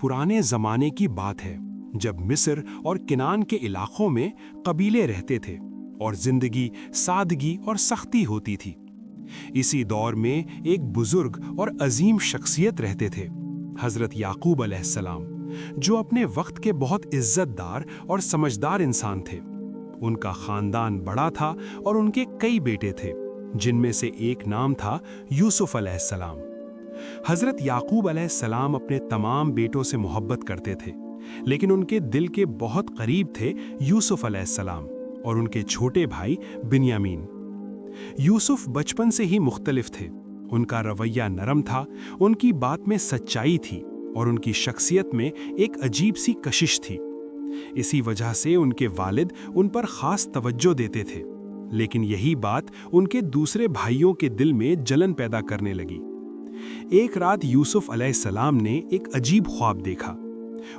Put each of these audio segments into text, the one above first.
पुराने ज़माने की बात है जब मिस्र और किनान के इलाकों में कबीले रहते थे और जिंदगी सादगी और सख्ती होती थी। इसी दौर में एक बुजुर्ग और अजीम शख्सियत रहते थे, हज़रत याकूब अलैहिस्सलाम, जो अपने वक्त के बहुत इज्जतदार और समझदार इंसान थे। उनका खानदान बड़ा था और उनके कई बेटे थे, जिनमें से एक नाम था यूसुफ अलैहिस्सलाम। हज़रत याकूब अलैहिस्सलाम अपने तमाम बेटों से मोहब्बत करते थे, लेकिन उनके दिल के बहुत करीब थे यूसुफ अलैहिस्सलाम और उनके छोटे भाई बिन्यामीन। यूसुफ बचपन से ही मुख्तलिफ थे। उनका रवैया नरम था, उनकी बात में सच्चाई थी और उनकी शख्सियत में एक अजीब सी कशिश थी। इसी वजह से उनके वालिद उन पर खास तवज्जो देते थे, लेकिन यही बात उनके दूसरे भाइयों के दिल में जलन पैदा करने लगी। एक रात यूसुफ अलैहिस्सलाम ने एक अजीब ख्वाब देखा।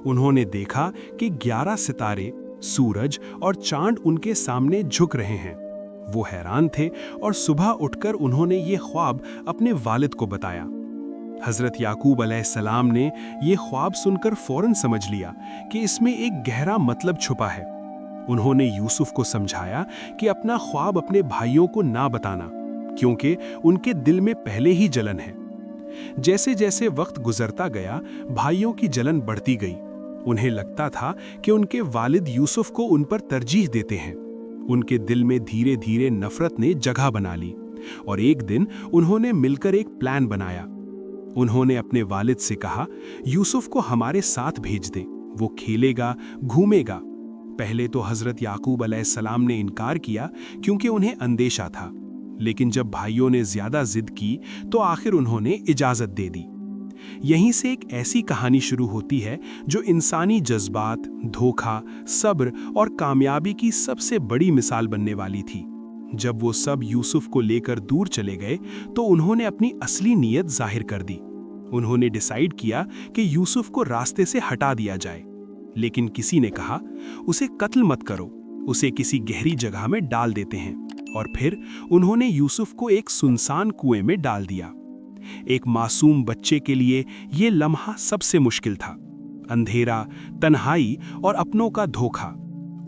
उन्होंने देखा कि 11 सितारे, सूरज और चांद उनके सामने झुक रहे हैं। वो हैरान थे और सुबह उठकर उन्होंने ये ख्वाब अपने वालिद को बताया। हज़रत याकूब अलैहिस्सलाम ने ये ख्वाब सुनकर फौरन समझ लिया कि इसमें एक गहरा मतलब छुपा है। उन्होंने यूसुफ को समझाया कि अपना ख्वाब अपने भाइयों को ना बताना, क्योंकि उनके दिल में पहले ही जलन है। जैसे जैसे वक्त गुजरता गया, भाइयों की जलन बढ़ती गई। उन्हें लगता था कि उनके वालिद यूसुफ को उन पर तरजीह देते हैं। उनके दिल में धीरे धीरे नफरत ने जगह बना ली और एक दिन उन्होंने मिलकर एक प्लान बनाया। उन्होंने अपने वालिद से कहा, यूसुफ को हमारे साथ भेज दे, वो खेलेगा, घूमेगा। पहले तो हज़रत याकूब अलैहिस्सलाम ने इनकार किया क्योंकि उन्हें अंदेशा था, लेकिन जब भाइयों ने ज्यादा जिद की तो आखिर उन्होंने इजाज़त दे दी। यहीं से एक ऐसी कहानी शुरू होती है जो इंसानी जज्बात, धोखा, सब्र और कामयाबी की सबसे बड़ी मिसाल बनने वाली थी। जब वो सब यूसुफ को लेकर दूर चले गए तो उन्होंने अपनी असली नीयत जाहिर कर दी। उन्होंने डिसाइड किया कि यूसुफ को रास्ते से हटा दिया जाए, लेकिन किसी ने कहा, उसे कत्ल मत करो, उसे किसी गहरी जगह में डाल देते हैं। और फिर उन्होंने यूसुफ को एक सुनसान कुएं में डाल दिया। एक मासूम बच्चे के लिए ये लम्हा सबसे मुश्किल था। अंधेरा, तन्हाई और अपनों का धोखा।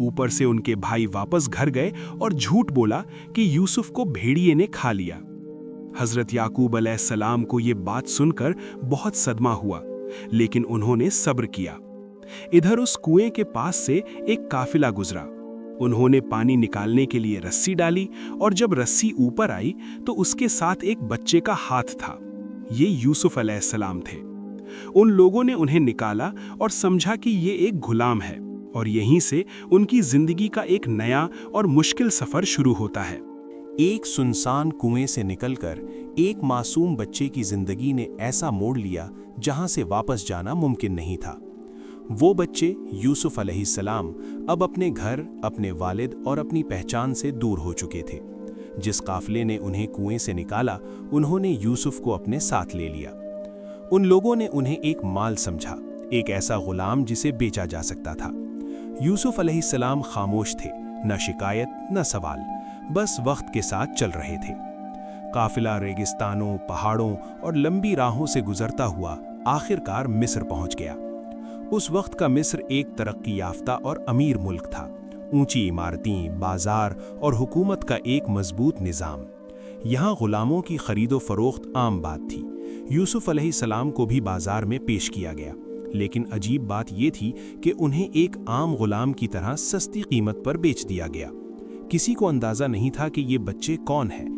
ऊपर से उनके भाई वापस घर गए और झूठ बोला कि यूसुफ को भेड़िए ने खा लिया। हज़रत याकूब अलैहिस्सलाम को ये बात सुनकर बहुत सदमा हुआ, लेकिन उन्होंने सब्र किया। इधर उस कुएं के पास से एक काफिला गुजरा। उन्होंने पानी निकालने के लिए रस्सी डाली और जब रस्सी ऊपर आई तो उसके साथ एक बच्चे का हाथ था। ये यूसुफ अलैहिस्सलाम थे। उन लोगों ने उन्हें निकाला और समझा कि ये एक गुलाम है, और यहीं से उनकी जिंदगी का एक नया और मुश्किल सफर शुरू होता है। एक सुनसान कुएं से निकलकर एक मासूम बच्चे की जिंदगी ने ऐसा मोड़ लिया जहां से वापस जाना मुमकिन नहीं था। वो बच्चे यूसुफ अलैहिस्सलाम अब अपने घर, अपने वालिद और अपनी पहचान से दूर हो चुके थे। जिस काफिले ने उन्हें कुएं से निकाला, उन्होंने यूसुफ को अपने साथ ले लिया। उन लोगों ने उन्हें एक माल समझा, एक ऐसा गुलाम जिसे बेचा जा सकता था। यूसुफ अलैहिस्सलाम खामोश थे, न शिकायत न सवाल, बस वक्त के साथ चल रहे थे। काफिला रेगिस्तानों, पहाड़ों और लंबी राहों से गुजरता हुआ आखिरकार मिस्र पहुंच गया। उस वक्त का मिस्र एक तरक्की याफ्ता और अमीर मुल्क था। ऊंची इमारतें, बाजार और हुकूमत का एक मजबूत निज़ाम। यहाँ गुलामों की खरीदो फरोख्त आम बात थी। यूसुफ अलैहिस्सलाम को भी बाजार में पेश किया गया, लेकिन अजीब बात यह थी कि उन्हें एक आम गुलाम की तरह सस्ती कीमत पर बेच दिया गया। किसी को अंदाज़ा नहीं था कि ये बच्चे कौन हैं।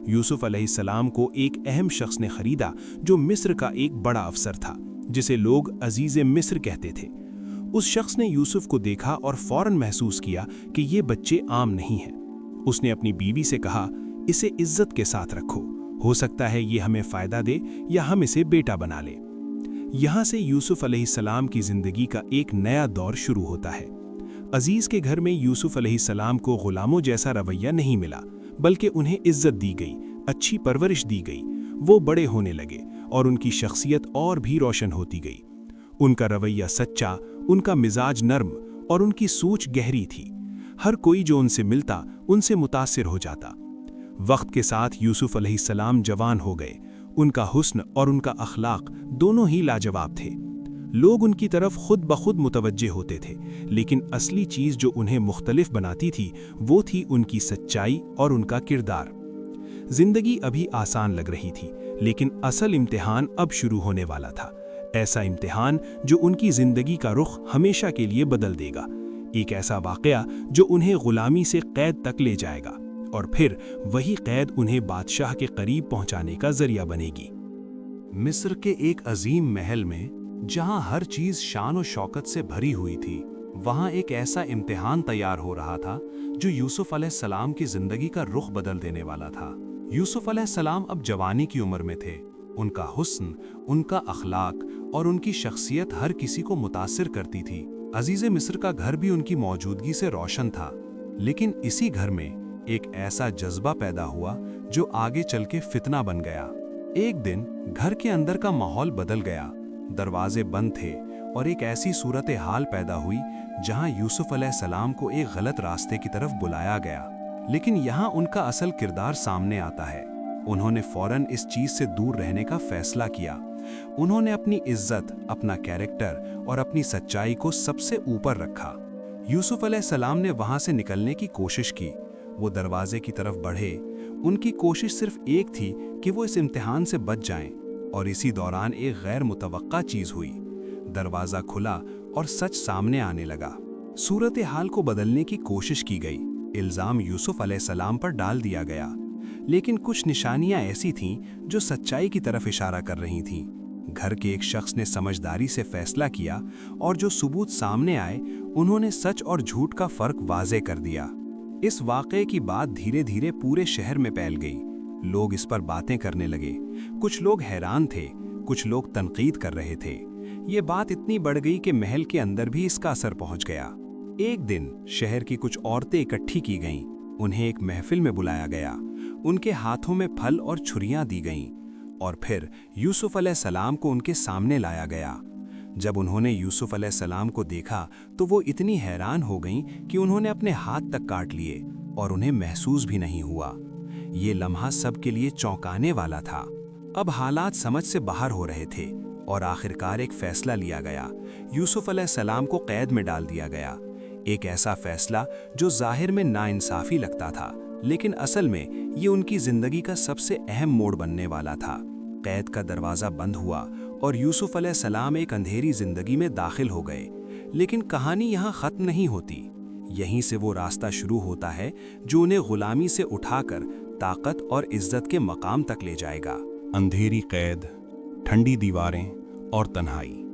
यूसुफ अलैहिस्सलाम को एक अहम शख्स ने खरीदा जो मिस्र का एक बड़ा अफसर था, जिसे लोग अजीज़े मिस्र कहते थे। उस शख्स ने यूसुफ को देखा और फौरन महसूस किया कि ये बच्चे आम नहीं हैं। उसने अपनी बीवी से कहा, इसे इज्जत के साथ रखो, हो सकता है ये हमें फ़ायदा दे या हम इसे बेटा बना ले। यहाँ से यूसुफ अलैहिस्सलाम की ज़िंदगी का एक नया दौर शुरू होता है। अजीज़ के घर में यूसुफ अलैहिस्सलाम को गुलामों जैसा रवैया नहीं मिला, बल्कि उन्हें इज्जत दी गई, अच्छी परवरिश दी गई। वो बड़े होने लगे और उनकी शख्सियत और भी रोशन होती गई। उनका रवैया सच्चा, उनका मिजाज नर्म और उनकी सोच गहरी थी। हर कोई जो उनसे मिलता उनसे मुतासिर हो जाता। वक्त के साथ यूसुफ अलैहिस्सलाम जवान हो गए। उनका हुस्न और उनका अखलाक दोनों ही लाजवाब थे। لوگ ان کی طرف خود بخود متوجہ ہوتے تھے، لیکن اصلی چیز جو انہیں مختلف بناتی تھی وہ تھی ان کی سچائی اور ان کا کردار۔ زندگی ابھی آسان لگ رہی تھی، لیکن اصل امتحان اب شروع ہونے والا تھا، ایسا امتحان جو ان کی زندگی کا رخ ہمیشہ کے لیے بدل دے گا، ایک ایسا واقعہ جو انہیں غلامی سے قید تک لے جائے گا، اور پھر وہی قید انہیں بادشاہ کے قریب پہنچانے کا ذریعہ بنے گی۔ مصر کے ایک عظیم محل میں، جہاں ہر چیز شان و شوکت سے بھری ہوئی تھی، وہاں ایک ایسا امتحان تیار ہو رہا تھا جو یوسف علیہ السلام کی زندگی کا رخ بدل دینے والا تھا۔ یوسف علیہ السلام اب جوانی کی عمر میں تھے۔ ان کا حسن، ان کا اخلاق اور ان کی شخصیت ہر کسی کو متاثر کرتی تھی۔ عزیز مصر کا گھر بھی ان کی موجودگی سے روشن تھا، لیکن اسی گھر میں ایک ایسا جذبہ پیدا ہوا جو آگے چل کے فتنہ بن گیا۔ ایک دن گھر کے اندر کا ماحول بدل گیا، دروازے بند تھے اور ایک ایسی صورتحال پیدا ہوئی جہاں یوسف علیہ السلام کو ایک غلط راستے کی طرف بلایا گیا۔ لیکن یہاں ان کا اصل کردار سامنے آتا ہے۔ انہوں نے فوراً اس چیز سے دور رہنے کا فیصلہ کیا۔ انہوں نے اپنی عزت، اپنا کیریکٹر اور اپنی سچائی کو سب سے اوپر رکھا۔ یوسف علیہ السلام نے وہاں سے نکلنے کی کوشش کی۔ وہ دروازے کی طرف بڑھے۔ ان کی کوشش صرف ایک تھی کہ وہ اس امتحان سے بچ جائیں، اور اسی دوران ایک غیر متوقع چیز ہوئی۔ دروازہ کھلا اور سچ سامنے آنے لگا۔ صورتحال کو بدلنے کی کوشش کی گئی، الزام یوسف علیہ السلام پر ڈال دیا گیا، لیکن کچھ نشانیاں ایسی تھیں جو سچائی کی طرف اشارہ کر رہی تھیں۔ گھر کے ایک شخص نے سمجھداری سے فیصلہ کیا، اور جو ثبوت سامنے آئے انہوں نے سچ اور جھوٹ کا فرق واضح کر دیا۔ اس واقعے کی بات دھیرے دھیرے پورے شہر میں پھیل گئی۔ لوگ اس پر باتیں کرنے لگے۔ کچھ لوگ حیران تھے، کچھ لوگ تنقید کر رہے تھے۔ یہ بات اتنی بڑھ گئی کہ محل کے اندر بھی اس کا اثر پہنچ گیا۔ ایک دن شہر کی کچھ عورتیں اکٹھی کی گئیں۔ انہیں ایک محفل میں بلایا گیا۔ ان کے ہاتھوں میں پھل اور چھریاں دی گئیں، اور پھر یوسف علیہ السلام کو ان کے سامنے لایا گیا۔ جب انہوں نے یوسف علیہ السلام کو دیکھا تو وہ اتنی حیران ہو گئیں کہ انہوں نے اپنے ہاتھ تک کاٹ لیے، اور انہیں محسوس بھی نہیں ہوا۔ یہ لمحہ سب کے لیے چونکانے والا تھا۔ اب حالات سمجھ سے باہر ہو رہے تھے، اور آخرکار ایک فیصلہ لیا گیا۔ یوسف علیہ السلام کو قید میں ڈال دیا گیا۔ ایک ایسا فیصلہ جو ظاہر میں ناانصافی لگتا تھا، لیکن اصل میں یہ ان کی زندگی کا سب سے اہم موڑ بننے والا تھا۔ قید کا دروازہ بند ہوا اور یوسف علیہ السلام ایک اندھیری زندگی میں داخل ہو گئے۔ لیکن کہانی یہاں ختم نہیں ہوتی۔ یہیں سے وہ راستہ شروع ہوتا ہے جو انہیں غلامی سے اٹھا کر طاقت اور عزت کے مقام تک لے جائے گا۔ اندھیری قید، ٹھنڈی دیواریں اور تنہائی۔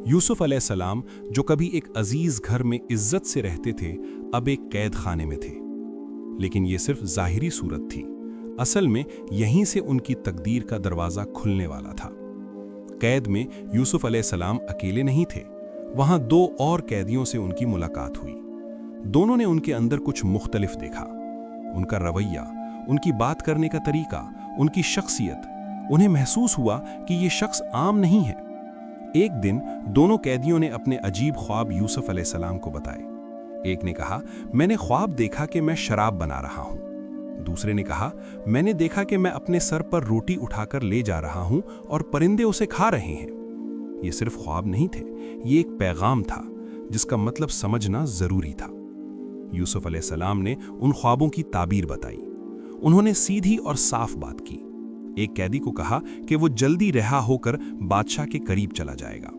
یوسف علیہ السلام جو کبھی ایک عزیز گھر میں عزت سے رہتے تھے، اب ایک قید خانے میں تھے۔ لیکن یہ صرف ظاہری صورت تھی، اصل میں یہیں سے ان کی تقدیر کا دروازہ کھلنے والا تھا۔ قید میں یوسف علیہ السلام اکیلے نہیں تھے، وہاں دو اور قیدیوں سے ان کی ملاقات ہوئی۔ دونوں نے ان کے اندر کچھ مختلف دیکھا۔ ان کا رویہ، ان کی بات کرنے کا طریقہ، ان کی شخصیت، انہیں محسوس ہوا کہ یہ شخص عام نہیں ہے۔ ایک دن دونوں قیدیوں نے اپنے عجیب خواب یوسف علیہ السلام کو بتائے۔ ایک نے کہا، میں نے خواب دیکھا کہ میں شراب بنا رہا ہوں۔ دوسرے نے کہا، میں نے دیکھا کہ میں اپنے سر پر روٹی اٹھا کر لے جا رہا ہوں اور پرندے اسے کھا رہے ہیں۔ یہ صرف خواب نہیں تھے، یہ ایک پیغام تھا جس کا مطلب سمجھنا ضروری تھا۔ یوسف علیہ السلام نے ان خوابوں کی تعبیر بتائی۔ انہوں نے سیدھی اور صاف بات کی۔ ایک قیدی کو کہا کہ وہ جلدی رہا ہو کر بادشاہ کے قریب چلا جائے گا،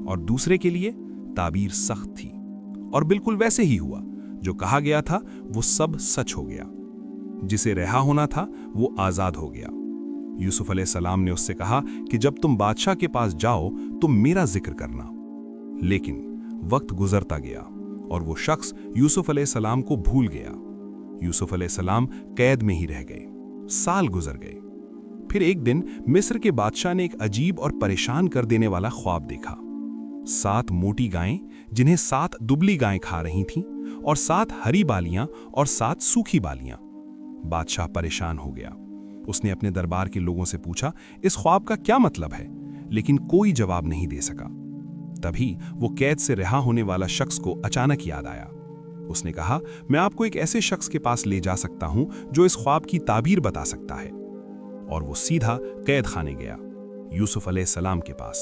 اور دوسرے کے لیے تعبیر سخت تھی، اور بالکل ویسے ہی ہوا۔ جو کہا گیا تھا وہ سب سچ ہو گیا۔ جسے رہا ہونا تھا وہ آزاد ہو گیا۔ یوسف علیہ السلام نے اس سے کہا کہ جب تم بادشاہ کے پاس جاؤ تو میرا ذکر کرنا۔ لیکن وقت گزرتا گیا اور وہ شخص یوسف علیہ السلام کو بھول گیا۔ یوسف علیہ السلام قید میں ہی رہ گئے۔ سال گزر گئے۔ پھر ایک دن مصر کے بادشاہ نے ایک عجیب اور پریشان کر دینے والا خواب دیکھا۔ 7 موٹی گائیں جنہیں 7 دبلی گائیں کھا رہی تھیں، اور 7 ہری بالیاں اور 7 سوکھی بالیاں۔ بادشاہ پریشان ہو گیا۔ اس نے اپنے دربار کے لوگوں سے پوچھا اس خواب کا کیا مطلب ہے، لیکن کوئی جواب نہیں دے سکا۔ تبھی وہ قید سے رہا ہونے والا شخص کو اچانک یاد آیا۔ اس نے کہا، میں آپ کو ایک ایسے شخص کے پاس لے جا سکتا ہوں جو اس خواب کی تعبیر بتا سکتا ہے۔ اور وہ سیدھا قید خانے گیا، یوسف علیہ السلام کے پاس۔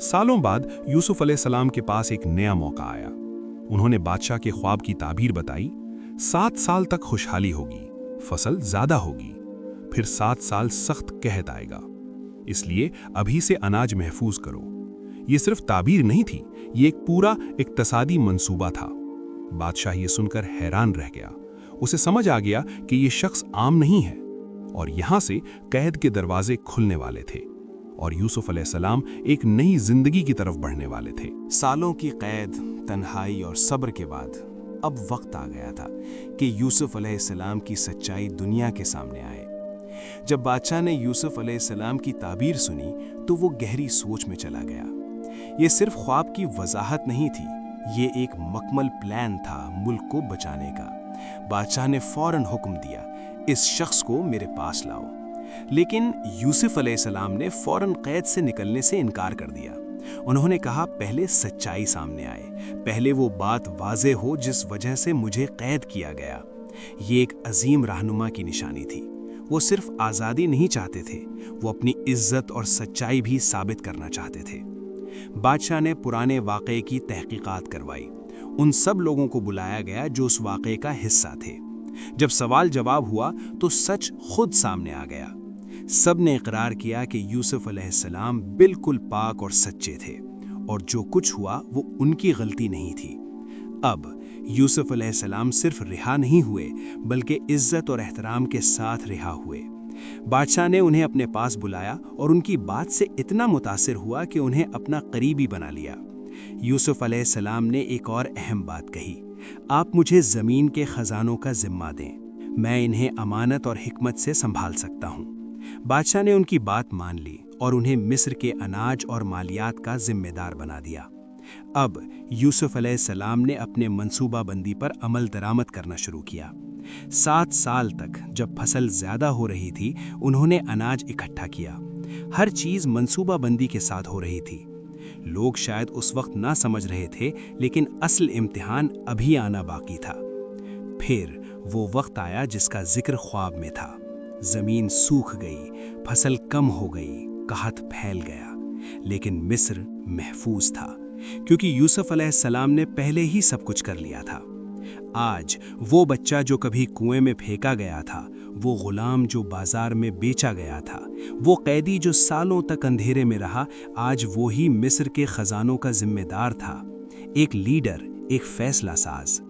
सालों बाद यूसुफ अलैहिस्सलाम के पास एक नया मौका आया। उन्होंने बादशाह के ख्वाब की ताबीर बताई। 7 साल तक खुशहाली होगी, फसल ज्यादा होगी, फिर 7 साल सख्त कहत आएगा, इसलिए अभी से अनाज महफूज करो। ये सिर्फ ताबीर नहीं थी, ये एक पूरा इक्तसादी मंसूबा था। बादशाह ये सुनकर हैरान रह गया। उसे समझ आ गया कि ये शख्स आम नहीं है और यहां से कैद के दरवाजे खुलने वाले थे और यूसुफ अलैहिस्सलाम एक नई जिंदगी की तरफ बढ़ने वाले थे। सालों की कैद, तन्हाई और सब्र के बाद अब वक्त आ गया था कि यूसुफ अलैहिस्सलाम की सच्चाई दुनिया के सामने आए। जब बादशाह ने यूसुफ अलैहिस्सलाम की ताबीर सुनी तो वो गहरी सोच में चला गया। ये सिर्फ ख्वाब की वजाहत नहीं थी, ये एक मकमल प्लान था मुल्क को बचाने का। बादशाह ने फौरन हुक्म दिया, इस शख्स को मेरे पास लाओ। लेकिन यूसुफ अलैहिस्सलाम ने फौरन कैद से निकलने से इनकार कर दिया। उन्होंने कहा, पहले सच्चाई सामने आए, पहले वो बात वाज़े हो जिस वजह से मुझे कैद किया गया। ये एक अजीम रहनुमा की निशानी थी। वो सिर्फ आज़ादी नहीं चाहते थे, वो अपनी इज्जत और सच्चाई भी साबित करना चाहते थे। बादशाह ने पुराने वाक़े की तहकीकात करवाई। उन सब लोगों को बुलाया गया जो उस वाक़े का हिस्सा थे। जब सवाल जवाब हुआ तो सच खुद सामने आ गया। सब ने इकरार किया कि यूसुफ अलैहिस्सलाम बिल्कुल पाक और सच्चे थे और जो कुछ हुआ वो उनकी गलती नहीं थी। अब यूसुफ अलैहिस्सलाम सिर्फ रिहा नहीं हुए बल्कि इज्जत और एहतराम के साथ रिहा हुए। बादशाह ने उन्हें अपने पास बुलाया और उनकी बात से इतना मुतासिर हुआ कि उन्हें अपना करीबी बना लिया। यूसुफ अलैहिस्सलाम ने एक और अहम बात कही, आप मुझे ज़मीन के ख़जानों का ज़िम्मा दें, मैं इन्हें अमानत और हिकमत से संभाल सकता हूँ। बादशाह ने उनकी बात मान ली और उन्हें मिस्र के अनाज और मालियात का जिम्मेदार बना दिया। अब यूसुफ अलैहिस्सलाम ने अपने मंसूबाबंदी पर अमल दरामद करना शुरू किया। 7 साल तक जब फसल ज्यादा हो रही थी, उन्होंने अनाज इकट्ठा किया। हर चीज मंसूबाबंदी के साथ हो रही थी। लोग शायद उस वक्त ना समझ रहे थे, लेकिन असल इम्तिहान अभी आना बाकी था। फिर वो वक्त आया जिसका जिक्र ख्वाब में था। जमीन सूख गई, फसल कम हो गई, कहत फैल गया, लेकिन मिस्र महफूज था क्योंकि यूसुफ अलैहिस्सलाम ने पहले ही सब कुछ कर लिया था। आज वो बच्चा जो कभी कुएं में फेंका गया था, वो गुलाम जो बाजार में बेचा गया था, वो कैदी जो सालों तक अंधेरे में रहा, आज वो ही मिस्र के खजानों का जिम्मेदार था। एक लीडर, एक फैसला साज।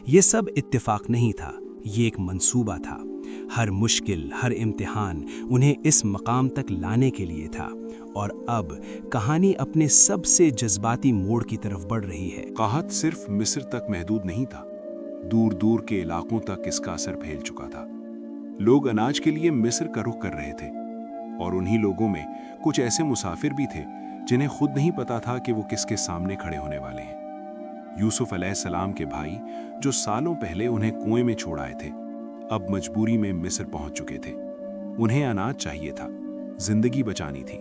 ये सब इत्तेफाक नहीं था, ये एक मंसूबा था। हर मुश्किल, हर इम्तिहान उन्हें इस मकाम तक लाने के लिए था। और अब कहानी अपने सबसे जज्बाती मोड़ की तरफ बढ़ रही है। कहत सिर्फ मिस्र तक महदूद नहीं था, दूर दूर के इलाकों तक इसका असर फैल चुका था। लोग अनाज के लिए मिस्र का रुख कर रहे थे और उन्हीं लोगों में कुछ ऐसे मुसाफिर भी थे जिन्हें खुद नहीं पता था कि वो किसके सामने खड़े होने वाले हैं। यूसुफ अलैहिस्सलाम के भाई जो सालों पहले उन्हें कुएं में छोड़ आए थे, अब मजबूरी में मिस्र पहुंच चुके थे। उन्हें अनाज चाहिए था, जिंदगी बचानी थी।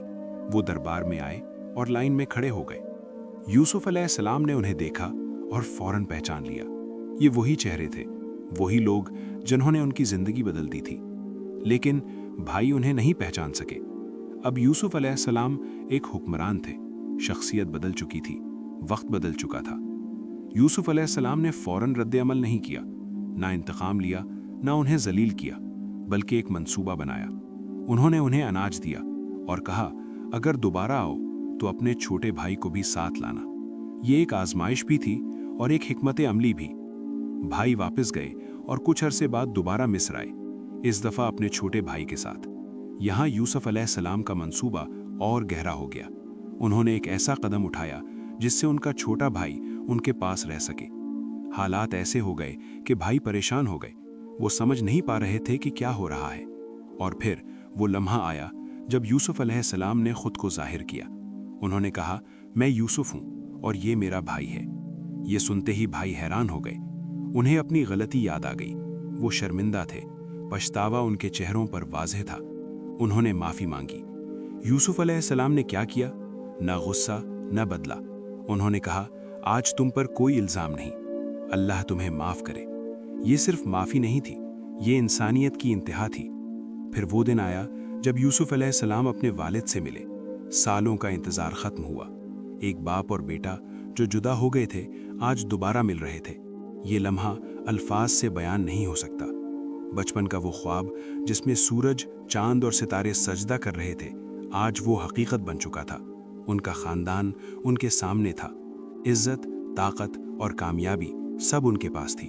वो दरबार में आए और लाइन में खड़े हो गए। यूसुफ अलैहिस्सलाम ने उन्हें देखा और फौरन पहचान लिया। ये वही चेहरे थे, वही लोग जिन्होंने उनकी जिंदगी बदल दी थी। लेकिन भाई उन्हें नहीं पहचान सके। अब यूसुफ अलैहिस्सलाम एक हुक्मरान थे, शख्सियत बदल चुकी थी, वक्त बदल चुका था। यूसुफ अलैहिस्सलाम ने फौरन रद्द-ए-अमल नहीं किया, ना इंतकाम लिया, ना उन्हें जलील किया, बल्कि एक मंसूबा बनाया। उन्होंने उन्हें अनाज दिया और कहा, अगर दोबारा आओ तो अपने छोटे भाई को भी साथ लाना। ये एक आजमाइश भी थी और एक हिकमत अमली भी। भाई वापस गए और कुछ अरसे बाद दोबारा मिस्र आए, इस दफा अपने छोटे भाई के साथ। यहाँ यूसुफ अलैहिस्सलाम का मंसूबा और गहरा हो गया। उन्होंने एक ऐसा कदम उठाया जिससे उनका छोटा भाई उनके पास रह सके। हालात ऐसे हो गए कि भाई परेशान हो गए, वो समझ नहीं पा रहे थे कि क्या हो रहा है। और फिर वो लम्हा आया जब यूसुफ अलैहिस्सलाम ने खुद को जाहिर किया। उन्होंने कहा, मैं यूसुफ हूं और ये मेरा भाई है। ये सुनते ही भाई हैरान हो गए। उन्हें अपनी गलती याद आ गई। वो शर्मिंदा थे, पछतावा उनके चेहरों पर वाज़ेह था। उन्होंने माफ़ी मांगी। यूसुफ अलैहिस्सलाम ने क्या किया? न गुस्सा न बदला। उन्होंने कहा, आज तुम पर कोई इल्ज़ाम नहीं, अल्लाह तुम्हें माफ़ करे। ये सिर्फ माफ़ी नहीं थी, ये इंसानियत की इंतहा थी। फिर वो दिन आया जब यूसुफ अलैहिस्सलाम अपने वालिद से मिले। सालों का इंतज़ार ख़त्म हुआ। एक बाप और बेटा जो जुदा हो गए थे आज दोबारा मिल रहे थे। ये लम्हा अल्फाज से बयान नहीं हो सकता। बचपन का वो ख्वाब जिसमें सूरज, चांद और सितारे सजदा कर रहे थे, आज वो हकीकत बन चुका था। उनका खानदान उनके सामने था। इज्जत, ताकत और कामयाबी सब उनके पास थी।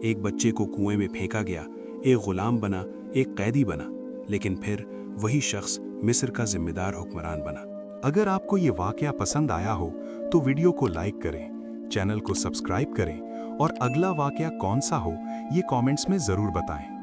एक बच्चे को कुएं में फेंका गया, एक गुलाम बना, एक कैदी बना, लेकिन फिर वही शख्स मिस्र का जिम्मेदार हुक्मरान बना। अगर आपको ये वाकया पसंद आया हो तो वीडियो को लाइक करें, चैनल को सब्सक्राइब करें और अगला वाकया कौन सा हो ये कमेंट्स में ज़रूर बताएं।